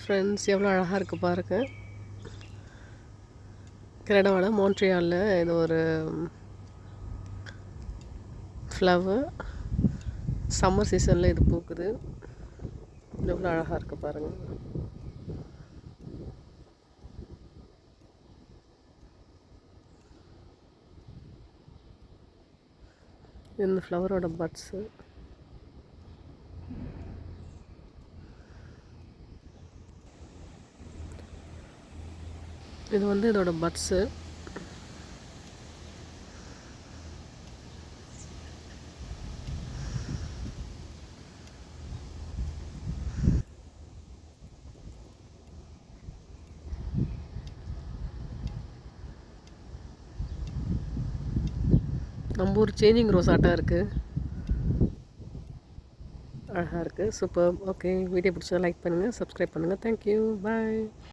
Friends எவ்வளோ அழகாக இருக்குது பாருங்க. கனடாவோட மோன்ட்ரியாலில் இது ஒரு ஃப்ளவர். சம்மர் சீசனில் இது பூக்குது. எவ்வளோ அழகாக இருக்குது பாருங்கள். இந்த ஃப்ளவரோட பட்ஸு. இது வந்து இதோட பட்ஸு. நம்ம ஊர் சேஞ்சிங் ரோஸ் ஆட்டம் இருக்குது. அழகாக இருக்குது. சூப்பர். ஓகே, வீடியோ பிடிச்சா லைக் பண்ணுங்கள், சப்ஸ்கிரைப் பண்ணுங்கள். தேங்க்யூ, பாய்.